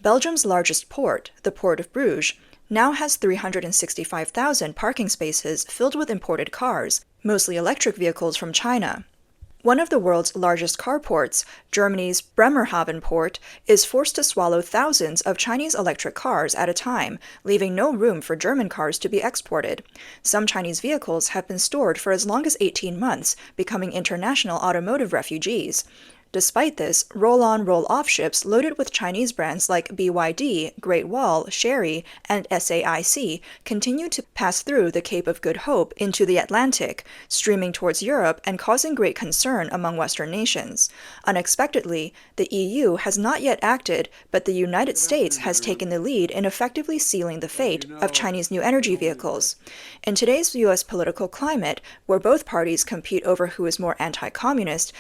Belgium's largest port, the Port of Bruges, now has 365,000 parking spaces filled with imported cars, mostly electric vehicles from China. One of the world's largest car ports, Germany's Bremerhaven Port, is forced to swallow thousands of Chinese electric cars at a time, leaving no room for German cars to be exported. Some Chinese vehicles have been stored for as long as 18 months, becoming international automotive refugees. Despite this, roll-on, roll-off ships loaded with Chinese brands like BYD, Great Wall, Chery, and SAIC continue to pass through the Cape of Good Hope into the Atlantic, streaming towards Europe and causing great concern among Western nations. Unexpectedly, the EU has not yet acted, but the United States has taken the lead in effectively sealing the fate of Chinese new energy vehicles. In today's U.S. political climate, where both parties compete over who is more anti-communist,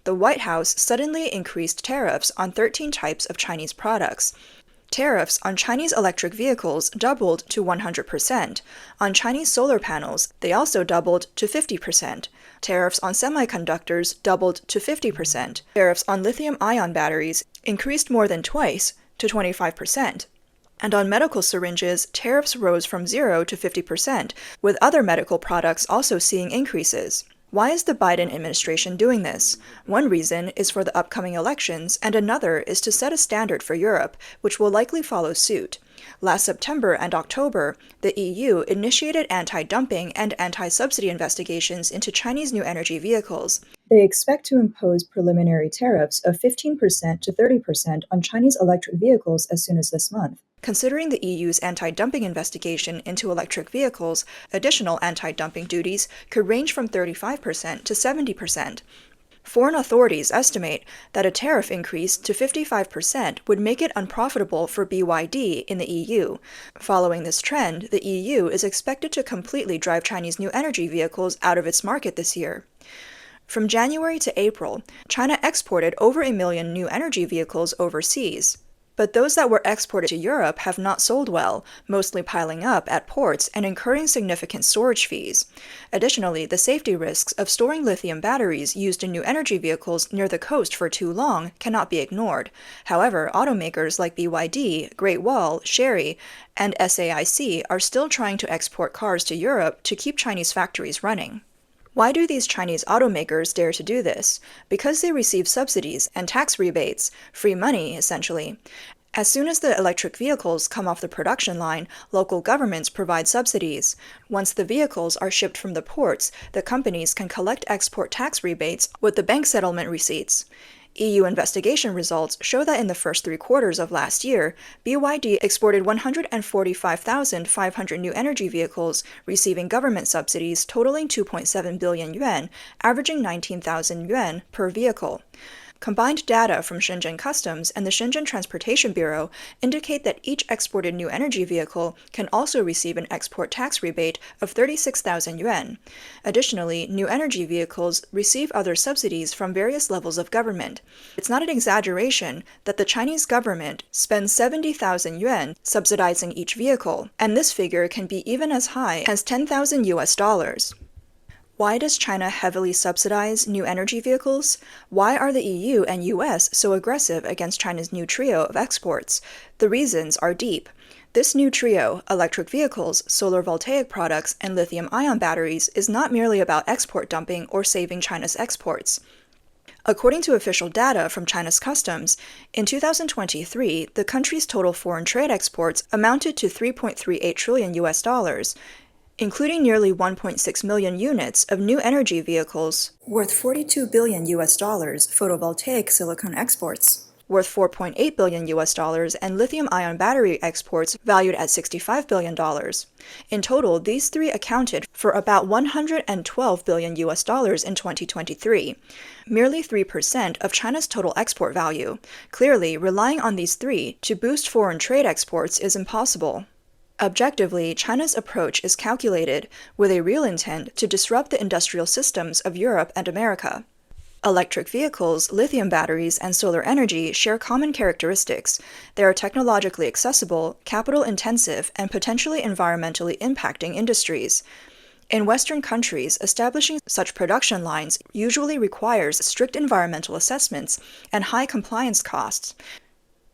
the White House suddenly increased tariffs on 13 types of Chinese products. Tariffs on Chinese electric vehicles doubled to 100%. On Chinese solar panels, they also doubled to 50%. Tariffs on semiconductors doubled to 50%. Tariffs on lithium-ion batteries increased more than twice, to 25%. And on medical syringes, tariffs rose from 0 to 50%, with other medical products also seeing increases. Why is the Biden administration doing this? One reason is for the upcoming elections, and another is to set a standard for Europe, which will likely follow suit. Last September and October, the EU initiated anti-dumping and anti-subsidy investigations into Chinese new energy vehicles. They expect to impose preliminary tariffs of 15% to 30% on Chinese electric vehicles as soon as this month. Considering the EU's anti-dumping investigation into electric vehicles, additional anti-dumping duties could range from 35% to 70%. Foreign authorities estimate that a tariff increase to 55% would make it unprofitable for BYD in the EU. Following this trend, the EU is expected to completely drive Chinese new energy vehicles out of its market this year. From January to April, China exported over 1 million new energy vehicles overseas. But those that were exported to Europe have not sold well, mostly piling up at ports and incurring significant storage fees. Additionally, the safety risks of storing lithium batteries used in new energy vehicles near the coast for too long cannot be ignored. However, automakers like BYD, Great Wall, Chery, and SAIC are still trying to export cars to Europe to keep Chinese factories running. Why do these Chinese automakers dare to do this? Because they receive subsidies and tax rebates, free money, essentially. As soon as the electric vehicles come off the production line, local governments provide subsidies. Once the vehicles are shipped from the ports, the companies can collect export tax rebates with the bank settlement receipts. EU investigation results show that in the first 3 quarters of last year, BYD exported 145,500 new energy vehicles, receiving government subsidies totaling 2.7 billion yuan, averaging 19,000 yuan per vehicle. Combined data from Shenzhen Customs and the Shenzhen Transportation Bureau indicate that each exported new energy vehicle can also receive an export tax rebate of 36,000 yuan. Additionally, new energy vehicles receive other subsidies from various levels of government. It's not an exaggeration that the Chinese government spends 70,000 yuan subsidizing each vehicle, and this figure can be even as high as $10,000. Why does China heavily subsidize new energy vehicles? Why are the EU and US so aggressive against China's new trio of exports? The reasons are deep. This new trio, electric vehicles, solar voltaic products, and lithium-ion batteries, is not merely about export dumping or saving China's exports. According to official data from China's customs, in 2023, the country's total foreign trade exports amounted to $3.38 trillion, including nearly 1.6 million units of new energy vehicles worth $42 billion photovoltaic silicon exports, worth $4.8 billion and lithium-ion battery exports valued at $65 billion. In total, these three accounted for about $112 billion in 2023, merely 3% of China's total export value. Clearly, relying on these three to boost foreign trade exports is impossible. Objectively, China's approach is calculated, with a real intent to disrupt the industrial systems of Europe and America. Electric vehicles, lithium batteries, and solar energy share common characteristics. They are technologically accessible, capital-intensive, and potentially environmentally impacting industries. In Western countries, establishing such production lines usually requires strict environmental assessments and high compliance costs.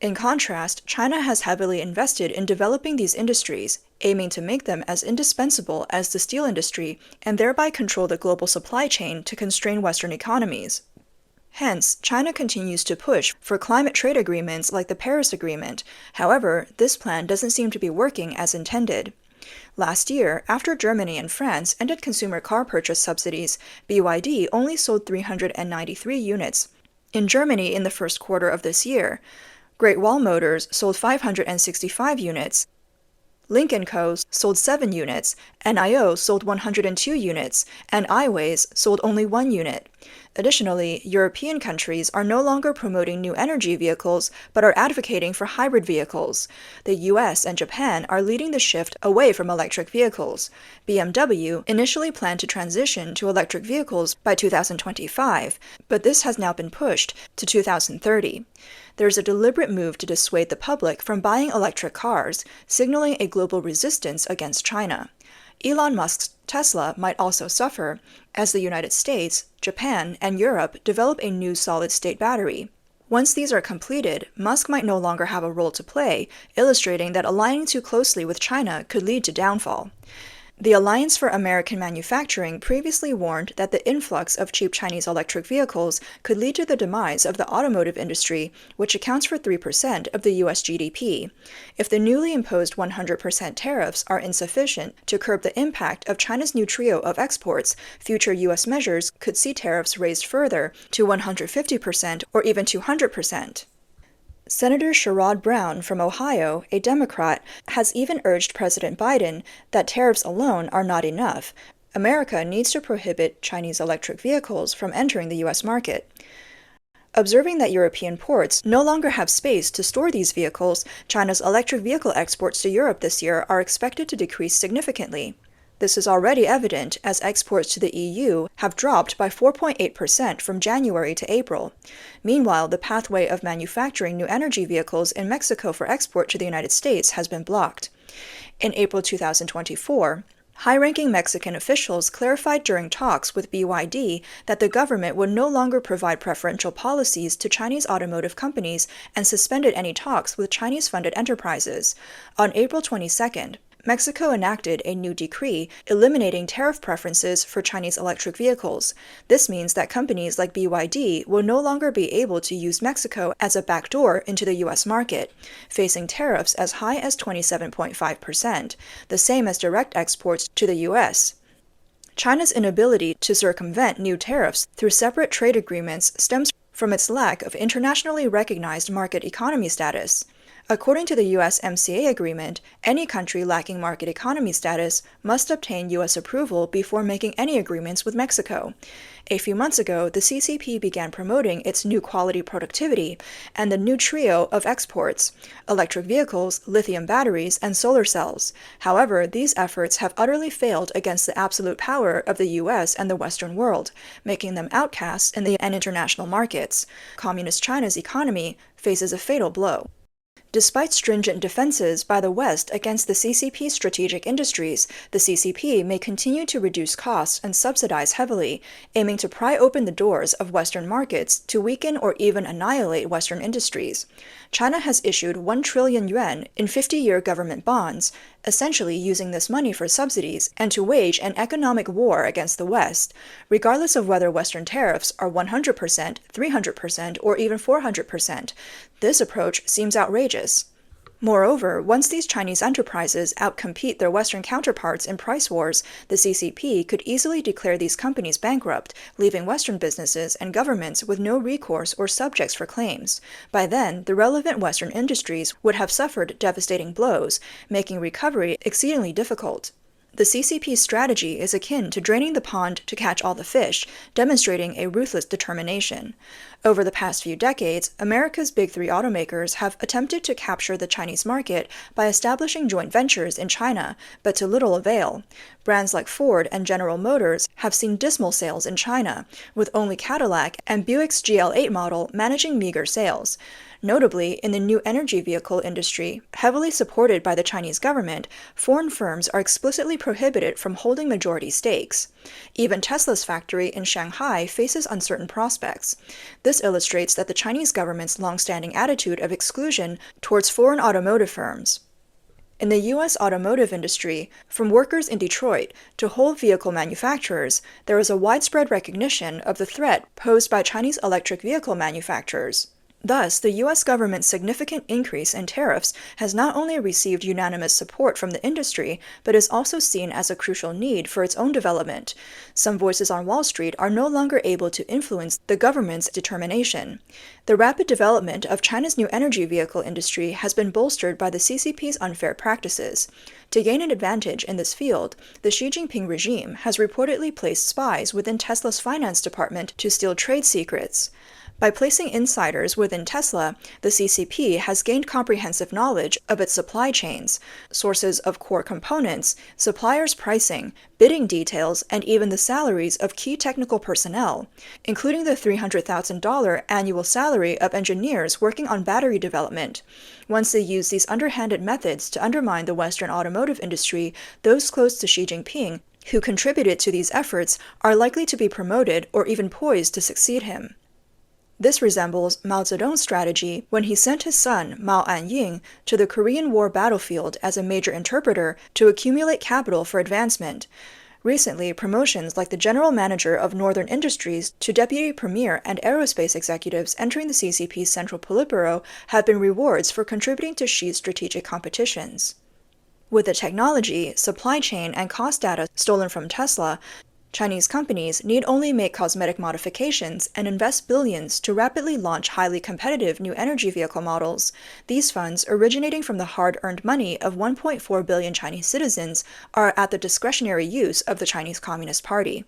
In contrast, China has heavily invested in developing these industries, aiming to make them as indispensable as the steel industry and thereby control the global supply chain to constrain Western economies. Hence, China continues to push for climate trade agreements like the Paris Agreement. However, this plan doesn't seem to be working as intended. Last year, after Germany and France ended consumer car purchase subsidies, BYD only sold 393 units. In Germany in the first quarter of this year, Great Wall Motors sold 565 units, Lynk & Co. sold 7 units, NIO sold 102 units, and iWays sold only 1 unit. Additionally, European countries are no longer promoting new energy vehicles, but are advocating for hybrid vehicles. The US and Japan are leading the shift away from electric vehicles. BMW initially planned to transition to electric vehicles by 2025, but this has now been pushed to 2030. There's a deliberate move to dissuade the public from buying electric cars, signaling a global resistance against China. Elon Musk's Tesla might also suffer, as the United States, Japan, and Europe develop a new solid-state battery. Once these are completed, Musk might no longer have a role to play, illustrating that aligning too closely with China could lead to downfall. The Alliance for American Manufacturing previously warned that the influx of cheap Chinese electric vehicles could lead to the demise of the automotive industry, which accounts for 3% of the U.S. GDP. If the newly imposed 100% tariffs are insufficient to curb the impact of China's new trio of exports, future U.S. measures could see tariffs raised further to 150% or even 200%. Senator Sherrod Brown from Ohio, a Democrat, has even urged President Biden that tariffs alone are not enough. America needs to prohibit Chinese electric vehicles from entering the U.S. market. Observing that European ports no longer have space to store these vehicles, China's electric vehicle exports to Europe this year are expected to decrease significantly. This is already evident as exports to the EU have dropped by 4.8% from January to April. Meanwhile, the pathway of manufacturing new energy vehicles in Mexico for export to the United States has been blocked. In April 2024, high-ranking Mexican officials clarified during talks with BYD that the government would no longer provide preferential policies to Chinese automotive companies and suspended any talks with Chinese-funded enterprises. On April 22nd, Mexico enacted a new decree eliminating tariff preferences for Chinese electric vehicles. This means that companies like BYD will no longer be able to use Mexico as a backdoor into the U.S. market, facing tariffs as high as 27.5%, the same as direct exports to the U.S. China's inability to circumvent new tariffs through separate trade agreements stems from its lack of internationally recognized market economy status. According to the USMCA agreement, any country lacking market economy status must obtain U.S. approval before making any agreements with Mexico. A few months ago, the CCP began promoting its new quality productivity and the new trio of exports: electric vehicles, lithium batteries, and solar cells. However, these efforts have utterly failed against the absolute power of the U.S. and the Western world, making them outcasts in the international markets. Communist China's economy faces a fatal blow. Despite stringent defenses by the West against the CCP's strategic industries, the CCP may continue to reduce costs and subsidize heavily, aiming to pry open the doors of Western markets to weaken or even annihilate Western industries. China has issued 1 trillion yuan in 50-year government bonds, essentially using this money for subsidies and to wage an economic war against the West, regardless of whether Western tariffs are 100%, 300%, or even 400%. This approach seems outrageous. Moreover, once these Chinese enterprises outcompete their Western counterparts in price wars, the CCP could easily declare these companies bankrupt, leaving Western businesses and governments with no recourse or subjects for claims. By then, the relevant Western industries would have suffered devastating blows, making recovery exceedingly difficult. The CCP's strategy is akin to draining the pond to catch all the fish, demonstrating a ruthless determination. Over the past few decades, America's big three automakers have attempted to capture the Chinese market by establishing joint ventures in China, but to little avail. Brands like Ford and General Motors have seen dismal sales in China, with only Cadillac and Buick's GL8 model managing meager sales. Notably, in the new energy vehicle industry, heavily supported by the Chinese government, foreign firms are explicitly prohibited from holding majority stakes. Even Tesla's factory in Shanghai faces uncertain prospects. This illustrates that the Chinese government's long-standing attitude of exclusion towards foreign automotive firms. In the U.S. automotive industry, from workers in Detroit to whole vehicle manufacturers, there is a widespread recognition of the threat posed by Chinese electric vehicle manufacturers. Thus, the U.S. government's significant increase in tariffs has not only received unanimous support from the industry, but is also seen as a crucial need for its own development. Some voices on Wall Street are no longer able to influence the government's determination. The rapid development of China's new energy vehicle industry has been bolstered by the CCP's unfair practices. To gain an advantage in this field, the Xi Jinping regime has reportedly placed spies within Tesla's finance department to steal trade secrets. By placing insiders within Tesla, the CCP has gained comprehensive knowledge of its supply chains, sources of core components, suppliers' pricing, bidding details, and even the salaries of key technical personnel, including the $300,000 annual salary of engineers working on battery development. Once they use these underhanded methods to undermine the Western automotive industry, those close to Xi Jinping, who contributed to these efforts, are likely to be promoted or even poised to succeed him. This resembles Mao Zedong's strategy when he sent his son, Mao Anying, to the Korean War battlefield as a major interpreter to accumulate capital for advancement. Recently, promotions like the general manager of Northern Industries to deputy premier and aerospace executives entering the CCP's Central Politburo have been rewards for contributing to Xi's strategic competitions. With the technology, supply chain, and cost data stolen from Tesla, Chinese companies need only make cosmetic modifications and invest billions to rapidly launch highly competitive new energy vehicle models. These funds, originating from the hard-earned money of 1.4 billion Chinese citizens, are at the discretionary use of the Chinese Communist Party.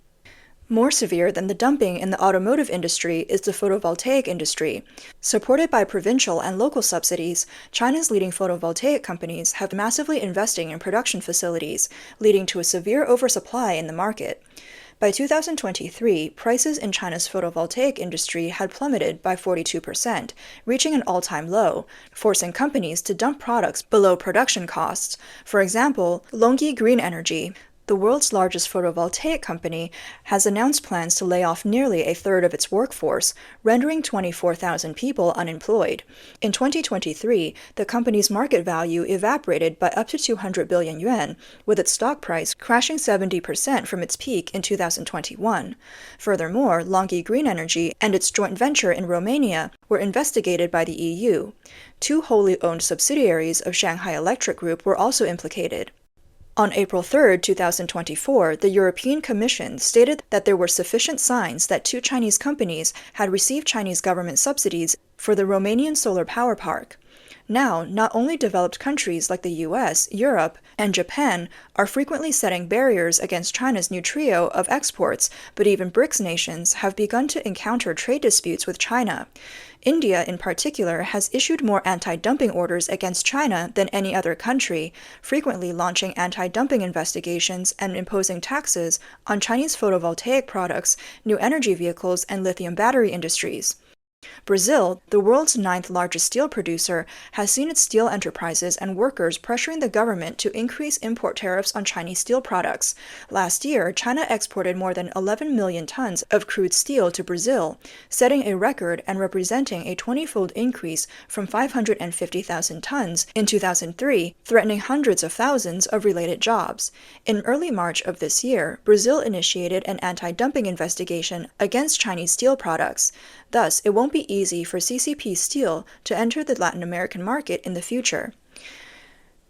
More severe than the dumping in the automotive industry is the photovoltaic industry. Supported by provincial and local subsidies, China's leading photovoltaic companies have been massively investing in production facilities, leading to a severe oversupply in the market. By 2023, prices in China's photovoltaic industry had plummeted by 42%, reaching an all-time low, forcing companies to dump products below production costs. For example, LONGi Green Energy, the world's largest photovoltaic company, has announced plans to lay off nearly a third of its workforce, rendering 24,000 people unemployed. In 2023, the company's market value evaporated by up to 200 billion yuan, with its stock price crashing 70% from its peak in 2021. Furthermore, LONGi Green Energy and its joint venture in Romania were investigated by the EU. Two wholly owned subsidiaries of Shanghai Electric Group were also implicated. On April 3, 2024, the European Commission stated that there were sufficient signs that two Chinese companies had received Chinese government subsidies for the Romanian solar power park. Now, not only developed countries like the US, Europe, and Japan are frequently setting barriers against China's new trio of exports, but even BRICS nations have begun to encounter trade disputes with China. India, in particular, has issued more anti-dumping orders against China than any other country, frequently launching anti-dumping investigations and imposing taxes on Chinese photovoltaic products, new energy vehicles, and lithium battery industries. Brazil, the world's 9th largest steel producer, has seen its steel enterprises and workers pressuring the government to increase import tariffs on Chinese steel products. Last year, China exported more than 11 million tons of crude steel to Brazil, setting a record and representing a 20-fold increase from 550,000 tons in 2003, threatening hundreds of thousands of related jobs. In early March of this year, Brazil initiated an anti-dumping investigation against Chinese steel products. Thus, it won't be easy for CCP steel to enter the Latin American market in the future.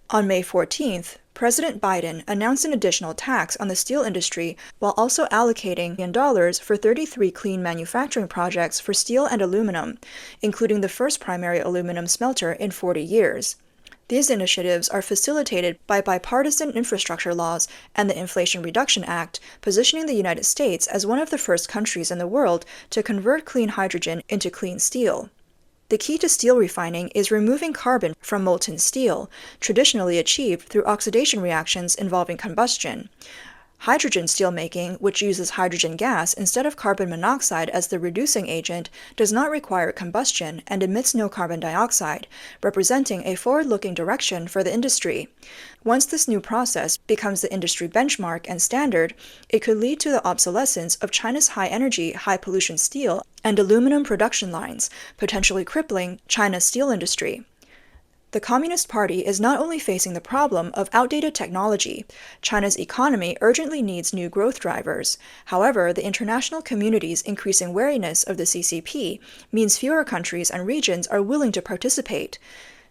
On May 14th, President Biden announced an additional tax on the steel industry while also allocating $1 billion for 33 clean manufacturing projects for steel and aluminum, including the first primary aluminum smelter in 40 years. These initiatives are facilitated by bipartisan infrastructure laws and the Inflation Reduction Act, positioning the United States as one of the first countries in the world to convert clean hydrogen into clean steel. The key to steel refining is removing carbon from molten steel, traditionally achieved through oxidation reactions involving combustion. Hydrogen steelmaking, which uses hydrogen gas instead of carbon monoxide as the reducing agent, does not require combustion and emits no carbon dioxide, representing a forward-looking direction for the industry. Once this new process becomes the industry benchmark and standard, it could lead to the obsolescence of China's high-energy, high-pollution steel and aluminum production lines, potentially crippling China's steel industry. The Communist Party is not only facing the problem of outdated technology. China's economy urgently needs new growth drivers. However, the international community's increasing wariness of the CCP means fewer countries and regions are willing to participate.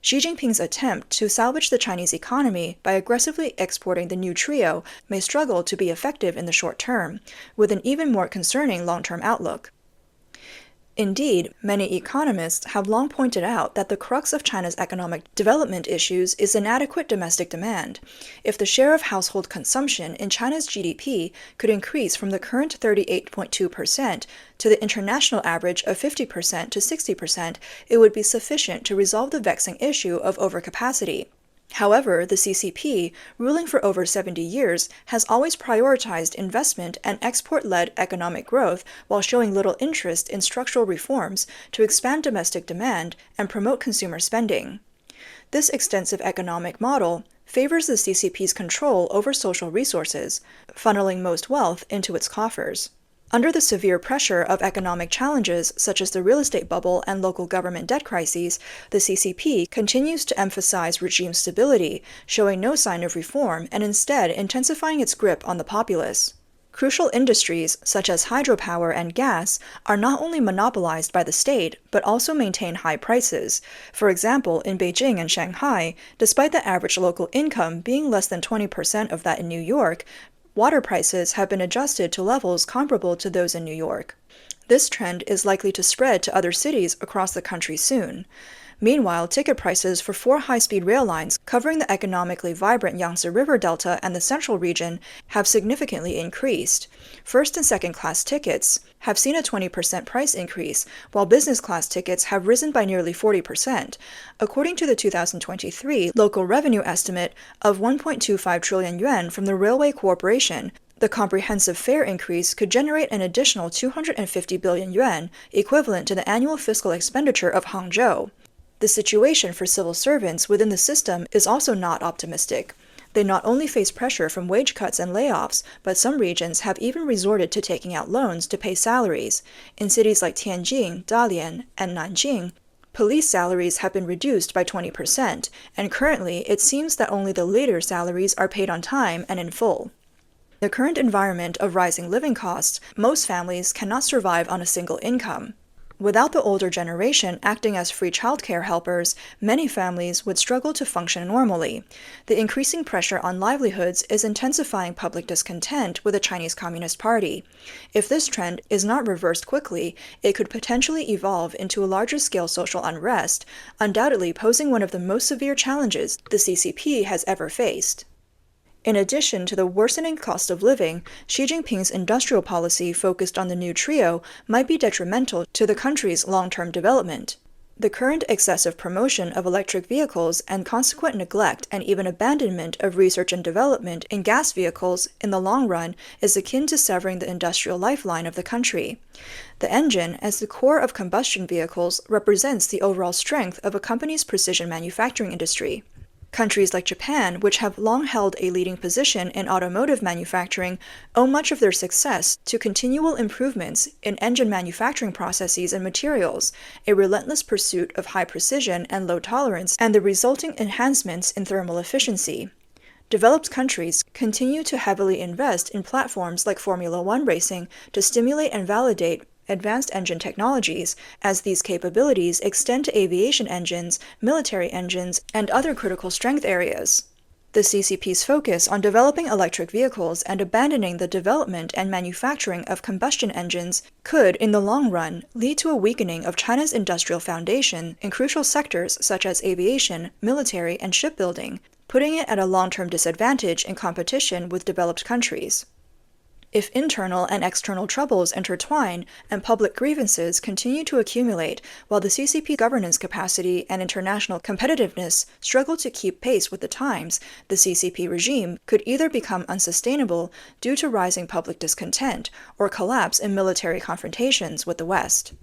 Xi Jinping's attempt to salvage the Chinese economy by aggressively exporting the new trio may struggle to be effective in the short term, with an even more concerning long-term outlook. Indeed, many economists have long pointed out that the crux of China's economic development issues is inadequate domestic demand. If the share of household consumption in China's GDP could increase from the current 38.2% to the international average of 50% to 60%, it would be sufficient to resolve the vexing issue of overcapacity. However, the CCP, ruling for over 70 years, has always prioritized investment and export-led economic growth while showing little interest in structural reforms to expand domestic demand and promote consumer spending. This extensive economic model favors the CCP's control over social resources, funneling most wealth into its coffers. Under the severe pressure of economic challenges such as the real estate bubble and local government debt crises, the CCP continues to emphasize regime stability, showing no sign of reform and instead intensifying its grip on the populace. Crucial industries such as hydropower and gas are not only monopolized by the state, but also maintain high prices. For example, in Beijing and Shanghai, despite the average local income being less than 20% of that in New York, water prices have been adjusted to levels comparable to those in New York. This trend is likely to spread to other cities across the country soon. Meanwhile, ticket prices for 4 high-speed rail lines covering the economically vibrant Yangtze River Delta and the central region have significantly increased. First and second-class tickets have seen a 20% price increase, while business-class tickets have risen by nearly 40%. According to the 2023 local revenue estimate of 1.25 trillion yuan from the Railway Corporation, the comprehensive fare increase could generate an additional 250 billion yuan, equivalent to the annual fiscal expenditure of Hangzhou. The situation for civil servants within the system is also not optimistic. They not only face pressure from wage cuts and layoffs, but some regions have even resorted to taking out loans to pay salaries. In cities like Tianjin, Dalian, and Nanjing, police salaries have been reduced by 20%, and currently it seems that only the later salaries are paid on time and in full. In the current environment of rising living costs, most families cannot survive on a single income. Without the older generation acting as free childcare helpers, many families would struggle to function normally. The increasing pressure on livelihoods is intensifying public discontent with the Chinese Communist Party. If this trend is not reversed quickly, it could potentially evolve into a larger-scale social unrest, undoubtedly posing one of the most severe challenges the CCP has ever faced. In addition to the worsening cost of living, Xi Jinping's industrial policy focused on the new trio might be detrimental to the country's long-term development. The current excessive promotion of electric vehicles and consequent neglect and even abandonment of research and development in gas vehicles in the long run is akin to severing the industrial lifeline of the country. The engine, as the core of combustion vehicles, represents the overall strength of a company's precision manufacturing industry. Countries like Japan, which have long held a leading position in automotive manufacturing, owe much of their success to continual improvements in engine manufacturing processes and materials, a relentless pursuit of high precision and low tolerance, and the resulting enhancements in thermal efficiency. Developed countries continue to heavily invest in platforms like Formula One racing to stimulate and validate advanced engine technologies, as these capabilities extend to aviation engines, military engines, and other critical strength areas. The CCP's focus on developing electric vehicles and abandoning the development and manufacturing of combustion engines could, in the long run, lead to a weakening of China's industrial foundation in crucial sectors such as aviation, military, and shipbuilding, putting it at a long-term disadvantage in competition with developed countries. If internal and external troubles intertwine and public grievances continue to accumulate while the CCP governance capacity and international competitiveness struggle to keep pace with the times, the CCP regime could either become unsustainable due to rising public discontent or collapse in military confrontations with the West.